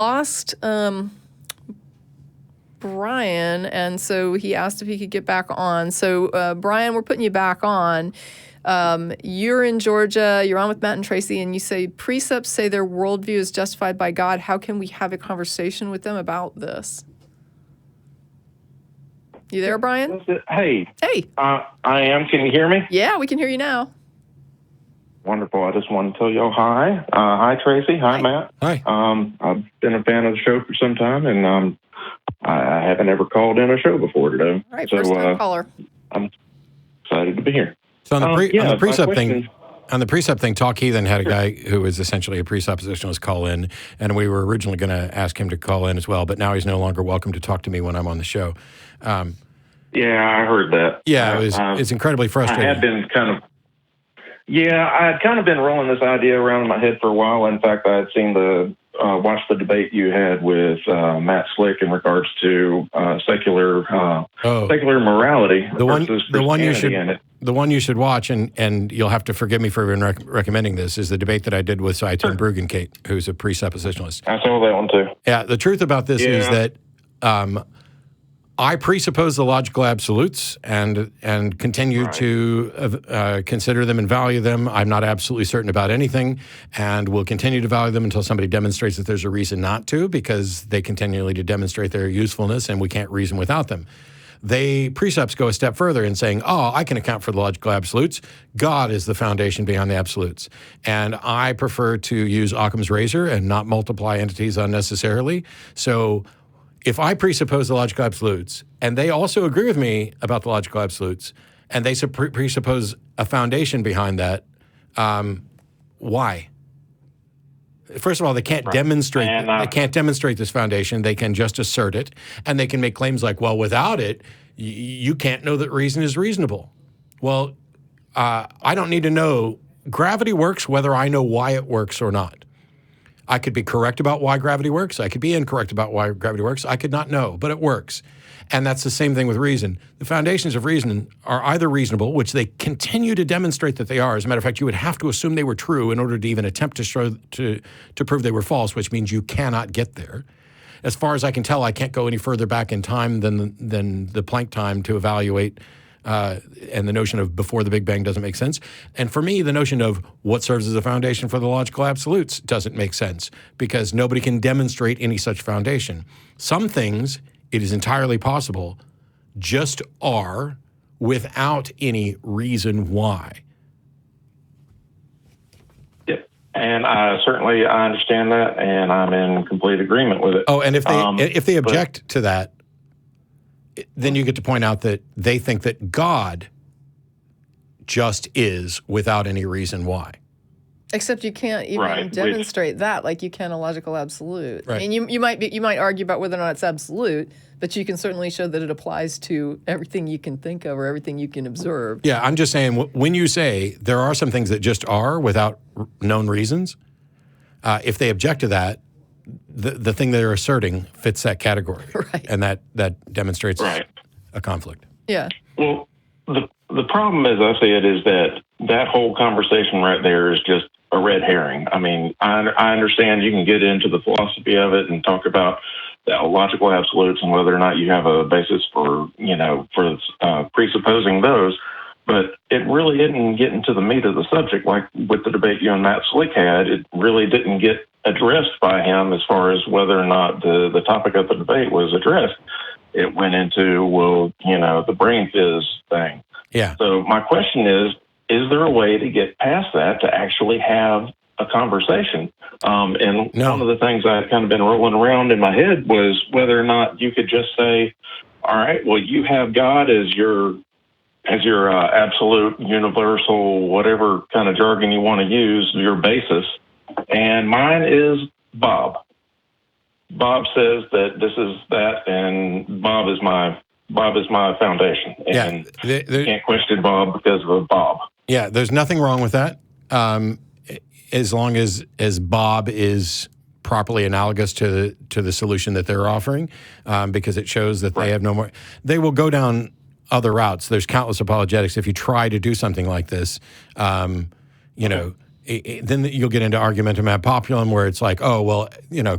lost Brian, and so he asked if he could get back on. So, Brian, we're putting you back on. You're in Georgia, you're on with Matt and Tracie, and you say precepts say their worldview is justified by God. How can we have a conversation with them about this? You there, Brian? Hey. Hey. I am. Can you hear me? Yeah, we can hear you now. Wonderful. I just wanted to tell y'all hi. Hi, Tracie. Hi, Matt. Hi. I've been a fan of the show for some time, and I haven't ever called in a show before today. All right, first-time caller. I'm excited to be here. So on the precept thing, Talk Heathen had a guy who was essentially a presuppositionalist call in, and we were originally going to ask him to call in as well, but now he's no longer welcome to talk to me when I'm on the show. Yeah, I heard that. Yeah, it's incredibly frustrating. I had been I had kind of been rolling this idea around in my head for a while. In fact, I had seen watched the debate you had with Matt Slick in regards to secular morality versus Christianity. The one you should watch, and you'll have to forgive me for even recommending this, is the debate that I did with Ten Bruggencate, who's a presuppositionalist. I saw that one too. Yeah, the truth about this is that I presuppose the logical absolutes and continue to consider them and value them. I'm not absolutely certain about anything, and will continue to value them until somebody demonstrates that there's a reason not to, because they continually to demonstrate their usefulness, and we can't reason without them. Precepts go a step further in saying, I can account for the logical absolutes. God is the foundation beyond the absolutes. And I prefer to use Occam's razor and not multiply entities unnecessarily. So if I presuppose the logical absolutes, and they also agree with me about the logical absolutes, and they presuppose a foundation behind that, why? First of all, they can't demonstrate. They can't demonstrate this foundation. They can just assert it, and they can make claims like, "Well, without it, you can't know that reason is reasonable." Well, I don't need to know. Gravity works whether I know why it works or not. I could be correct about why gravity works. I could be incorrect about why gravity works. I could not know, but it works. And that's the same thing with reason. The foundations of reason are either reasonable, which they continue to demonstrate that they are. As a matter of fact, you would have to assume they were true in order to even attempt to prove they were false, which means you cannot get there. As far as I can tell, I can't go any further back in time than the Planck time to evaluate, and the notion of before the Big Bang doesn't make sense. And for me, the notion of what serves as a foundation for the logical absolutes doesn't make sense, because nobody can demonstrate any such foundation. Some things, it is entirely possible, just are without any reason why. Yep. And I understand that, and I'm in complete agreement with it. Oh, and if they object to that, then you get to point out that they think that God just is without any reason why. Except you can't even demonstrate that like you can a logical absolute. Right. I mean, you might argue about whether or not it's absolute, but you can certainly show that it applies to everything you can think of or everything you can observe. Yeah, I'm just saying, when you say there are some things that just are without known reasons, if they object to that, the thing they're asserting fits that category. Right. And that demonstrates a conflict. Yeah. Well, the problem, as I see it, is that whole conversation right there is just a red herring. I mean, I understand you can get into the philosophy of it and talk about the logical absolutes and whether or not you have a basis for presupposing those, but it really didn't get into the meat of the subject. Like with the debate you and Matt Slick had, it really didn't get addressed by him as far as whether or not the topic of the debate was addressed. It went into, the brain fizz thing. Yeah. So my question is there a way to get past that to actually have a conversation? And one of the things I've kind of been rolling around in my head was whether or not you could just say, all right, well, you have God as your absolute, universal, whatever kind of jargon you want to use, your basis, and mine is Bob. Bob says that this is that, and Bob is my foundation, and you can't question Bob because of Bob. Yeah, there's nothing wrong with that, as long as Bob is properly analogous to the solution that they're offering, because it shows that they have no more. They will go down other routes. There's countless apologetics. If you try to do something like this, then you'll get into argumentum ad populum, where it's like, oh, well,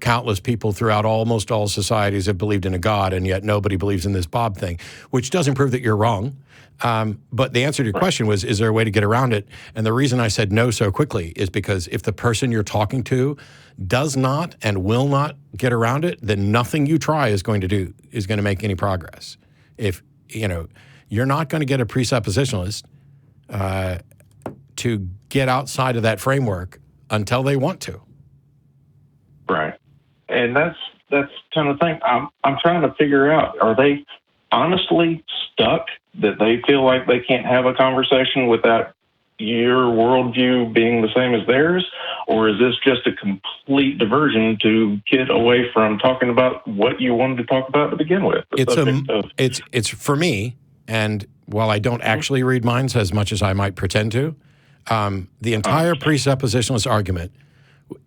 countless people throughout almost all societies have believed in a God, and yet nobody believes in this Bob thing, which doesn't prove that you're wrong. But the answer to your question was, is there a way to get around it? And the reason I said no so quickly is because if the person you're talking to does not and will not get around it, then nothing you try is going to make any progress. If, you're not going to get a presuppositionalist to get outside of that framework until they want to. Right. And that's kind of the thing. I'm trying to figure out, are they honestly stuck that they feel like they can't have a conversation without your worldview being the same as theirs? Or is this just a complete diversion to get away from talking about what you wanted to talk about to begin with? It's for me, and while I don't actually read minds as much as I might pretend to, the entire presuppositionalist argument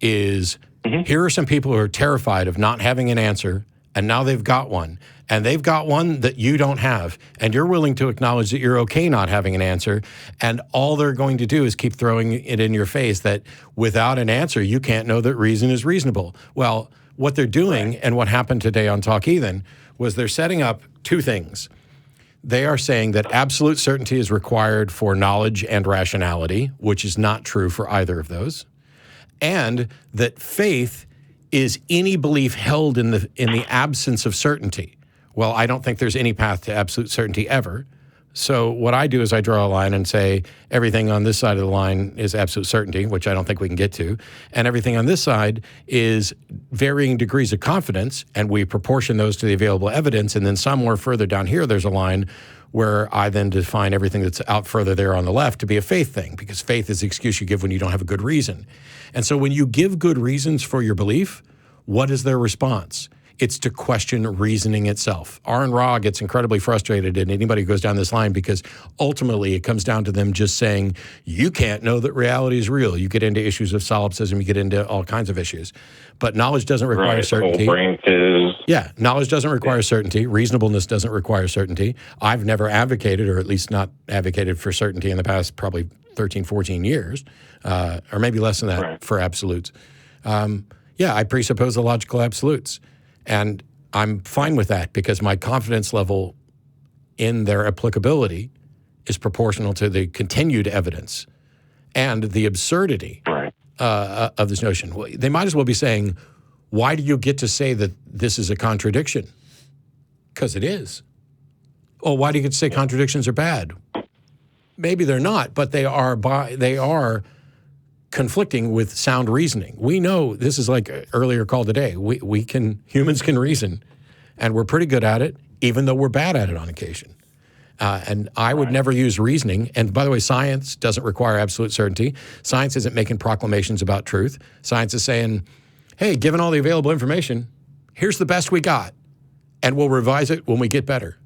is, here are some people who are terrified of not having an answer, and now they've got one. And they've got one that you don't have, and you're willing to acknowledge that you're okay not having an answer, and all they're going to do is keep throwing it in your face that without an answer, you can't know that reason is reasonable. Well, what they're doing, and what happened today on Talk Heathen, was they're setting up two things. They are saying that absolute certainty is required for knowledge and rationality, which is not true for either of those, and that faith is any belief held in the absence of certainty. Well, I don't think there's any path to absolute certainty ever. So what I do is I draw a line and say everything on this side of the line is absolute certainty, which I don't think we can get to, and everything on this side is varying degrees of confidence, and we proportion those to the available evidence, and then somewhere further down here there's a line where I then define everything that's out further there on the left to be a faith thing, because faith is the excuse you give when you don't have a good reason. And so when you give good reasons for your belief, what is their response? It's to question reasoning itself. Aaron Ra gets incredibly frustrated at anybody who goes down this line, because ultimately it comes down to them just saying, you can't know that reality is real. You get into issues of solipsism, you get into all kinds of issues. But knowledge doesn't require certainty. Yeah, knowledge doesn't require certainty. Reasonableness doesn't require certainty. I've never advocated, or at least not advocated for certainty in the past probably 13, 14 years, or maybe less than that for absolutes. I presuppose the logical absolutes. And I'm fine with that, because my confidence level in their applicability is proportional to the continued evidence and the absurdity of this notion. They might as well be saying, why do you get to say that this is a contradiction? Because it is. Oh, why do you get to say contradictions are bad? Maybe they're not, but they are conflicting with sound reasoning. We know, this is like earlier call today, humans can reason, and we're pretty good at it, even though we're bad at it on occasion. And I would never use reasoning. And by the way, science doesn't require absolute certainty. Science isn't making proclamations about truth. Science is saying, hey, given all the available information, here's the best we got, and we'll revise it when we get better.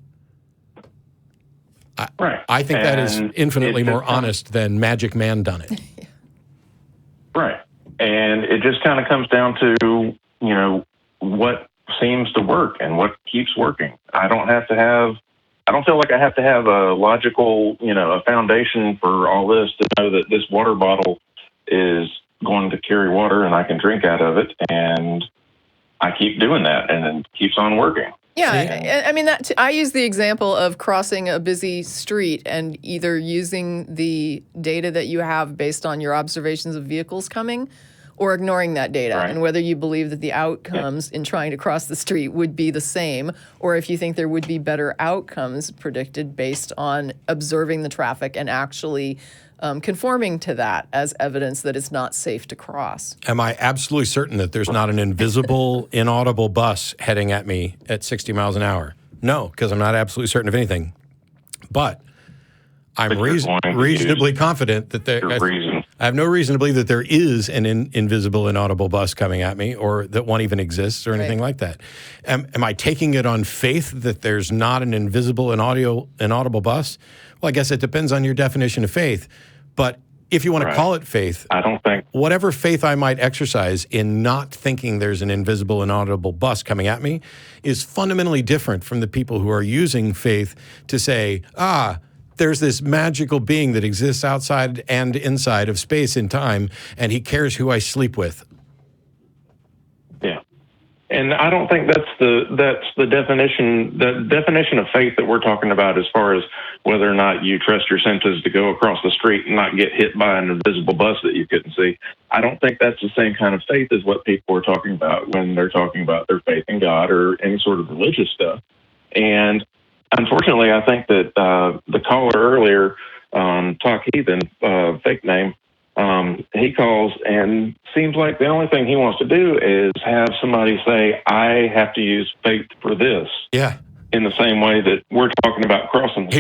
I think that is infinitely more honest than Magic Man done it. Right. And it just kind of comes down to, what seems to work and what keeps working. I don't feel like I have to have a logical, a foundation for all this to know that this water bottle is going to carry water and I can drink out of it. And I keep doing that, and it keeps on working. Yeah, I mean, I use the example of crossing a busy street and either using the data that you have based on your observations of vehicles coming, or ignoring that data, and whether you believe that the outcomes in trying to cross the street would be the same, or if you think there would be better outcomes predicted based on observing the traffic and actually conforming to that as evidence that it's not safe to cross. Am I absolutely certain that there's not an invisible, inaudible bus heading at me at 60 miles an hour? No, because I'm not absolutely certain of anything. But I'm reasonably confident that I have no reason to believe that there is an invisible, inaudible bus coming at me, or that one even exists, or anything like that. Am I taking it on faith that there's not an invisible, inaudible bus? Well, I guess it depends on your definition of faith. But if you want to call it faith, I don't think whatever faith I might exercise in not thinking there's an invisible, inaudible bus coming at me is fundamentally different from the people who are using faith to say, There's this magical being that exists outside and inside of space and time, and he cares who I sleep with. Yeah. And I don't think that's the definition. The definition of faith that we're talking about, as far as whether or not you trust your senses to go across the street and not get hit by an invisible bus that you couldn't see, I don't think that's the same kind of faith as what people are talking about when they're talking about their faith in God or any sort of religious stuff. And unfortunately, I think that the caller earlier, Talk Heathen, fake name, he calls and seems like the only thing he wants to do is have somebody say, I have to use faith for this. Yeah. In the same way that we're talking about crossing the street.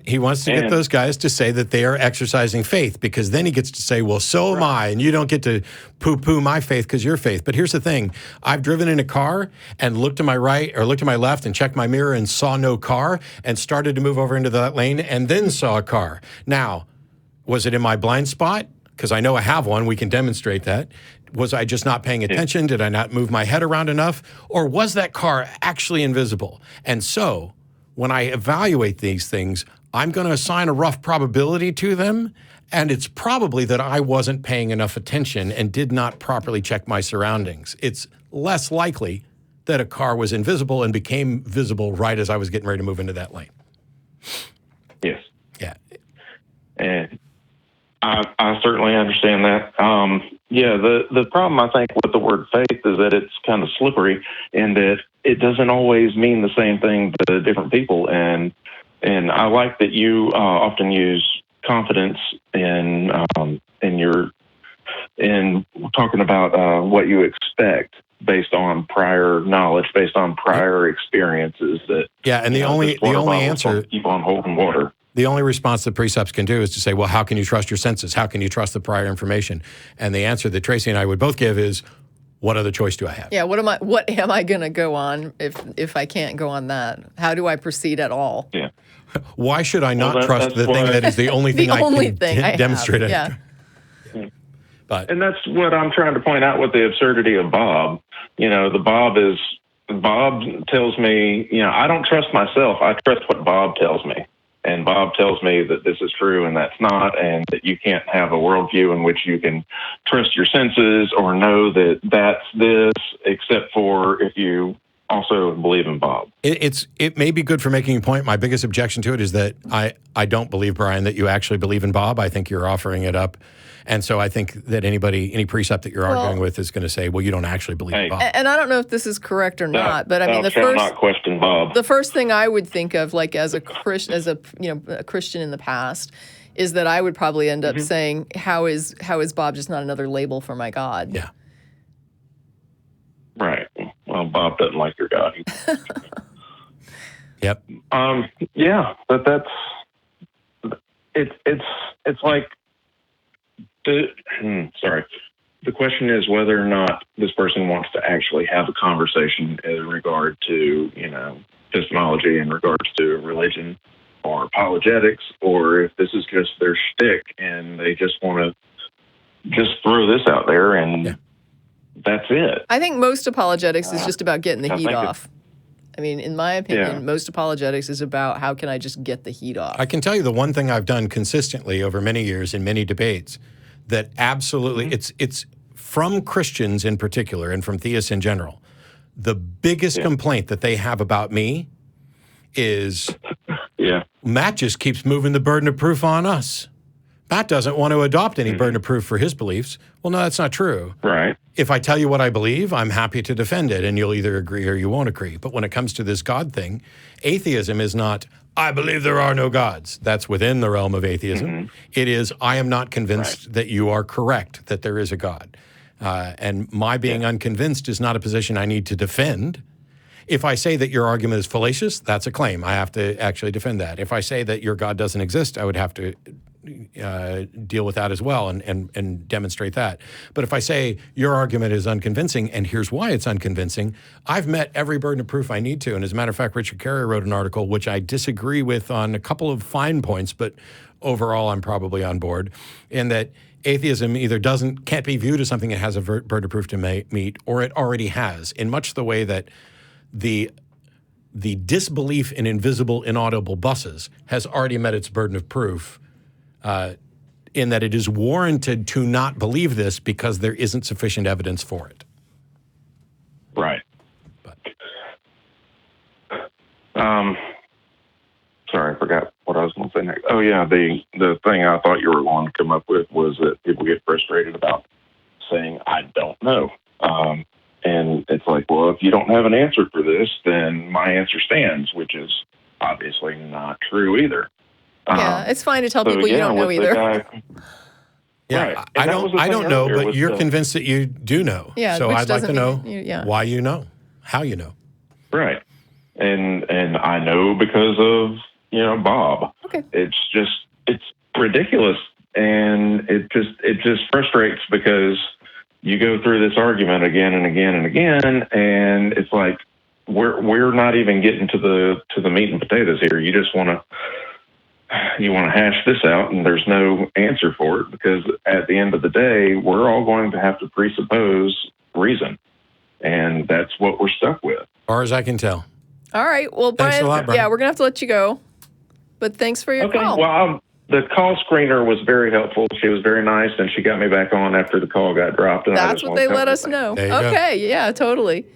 He wants to get those guys to say that they are exercising faith, because then he gets to say, well, so am I, and you don't get to poo-poo my faith because you're faith. But here's the thing. I've driven in a car and looked to my right or looked to my left and checked my mirror and saw no car and started to move over into that lane and then saw a car. Now, was it in my blind spot? Because I know I have one. We can demonstrate that. Was I just not paying attention? Did I not move my head around enough? Or was that car actually invisible? And so when I evaluate these things, I'm going to assign a rough probability to them. And it's probably that I wasn't paying enough attention and did not properly check my surroundings. It's less likely that a car was invisible and became visible right as I was getting ready to move into that lane. Yes. Yeah. And I certainly understand that. The problem, I think, with the word faith is that it's kind of slippery, and that it doesn't always mean the same thing to different people. And I like that you often use confidence in talking about what you expect based on prior knowledge, based on prior experiences. And the only answer, keep on holding water. The only response that precepts can do is to say, well, how can you trust your senses? How can you trust the prior information? And the answer that Tracie and I would both give is, what other choice do I have? Yeah, what am I going to go on if I can't go on that? How do I proceed at all? Yeah. Why should I not trust the thing that is the only thing I can demonstrate? Yeah. And that's what I'm trying to point out with the absurdity of Bob. Bob tells me, I don't trust myself. I trust what Bob tells me. And Bob tells me that this is true and that's not, and that you can't have a worldview in which you can trust your senses or know that that's this, except for if you also believe in Bob. It may be good for making a point. My biggest objection to it is that I don't believe, Brian, that you actually believe in Bob. I think you're offering it up. And so I think that any precept that you're arguing with is going to say, well, you don't actually believe in Bob. And I don't know if this is correct or not, but I mean, not question Bob. The first thing I would think of, like as a Christian in the past, is that I would probably end up saying, how is Bob just not another label for my God? Yeah. Right. Well, Bob doesn't like your God. Yep. Yeah, but that's it's like. The question is whether or not this person wants to actually have a conversation in regard to, epistemology, in regards to religion or apologetics, or if this is just their shtick and they just want to just throw this out there and that's it. I think most apologetics is just about getting the heat off. I mean, in my opinion, most apologetics is about how can I just get the heat off. I can tell you the one thing I've done consistently over many years in many debates that absolutely, it's from Christians in particular and from theists in general, the biggest complaint that they have about me is Matt just keeps moving the burden of proof on us. Matt doesn't want to adopt any burden of proof for his beliefs. Well, no, that's not true. Right. If I tell you what I believe, I'm happy to defend it, and you'll either agree or you won't agree. But when it comes to this God thing, atheism is not, I believe there are no gods. That's within the realm of atheism. It is, I am not convinced that you are correct, that there is a God. And my being unconvinced is not a position I need to defend. If I say that your argument is fallacious, that's a claim. I have to actually defend that. If I say that your God doesn't exist, I would have to deal with that as well and demonstrate that. But if I say your argument is unconvincing and here's why it's unconvincing, I've met every burden of proof I need to. And as a matter of fact, Richard Carey wrote an article which I disagree with on a couple of fine points, but overall I'm probably on board, in that atheism either can't be viewed as something that has a burden of proof to meet, or it already has, in much the way that the the disbelief in invisible, inaudible buses has already met its burden of proof in that it is warranted to not believe this because there isn't sufficient evidence for it. Right. But. Sorry, I forgot what I was going to say next. Oh, yeah, the thing I thought you were going to come up with was that people get frustrated about saying, I don't know. And it's like, well, if you don't have an answer for this, then my answer stands, which is obviously not true either. Yeah, it's fine to tell people you don't know either. Yeah, right. I don't know, but you're convinced that you do know. Yeah, so I'd like to know why you know, how you know. Right. And I know because of, Bob. Okay. It's ridiculous. And it just frustrates because you go through this argument again and again and again, and it's like we're not even getting to the meat and potatoes here. You just want to hash this out, and there's no answer for it because at the end of the day, we're all going to have to presuppose reason, and that's what we're stuck with. As far as I can tell. All right. Well, Brian, thanks a lot, Brian. Yeah, we're gonna have to let you go, but thanks for your call. Well, the call screener was very helpful. She was very nice, and she got me back on after the call got dropped. And that's what they let us know. There you go. Yeah, totally.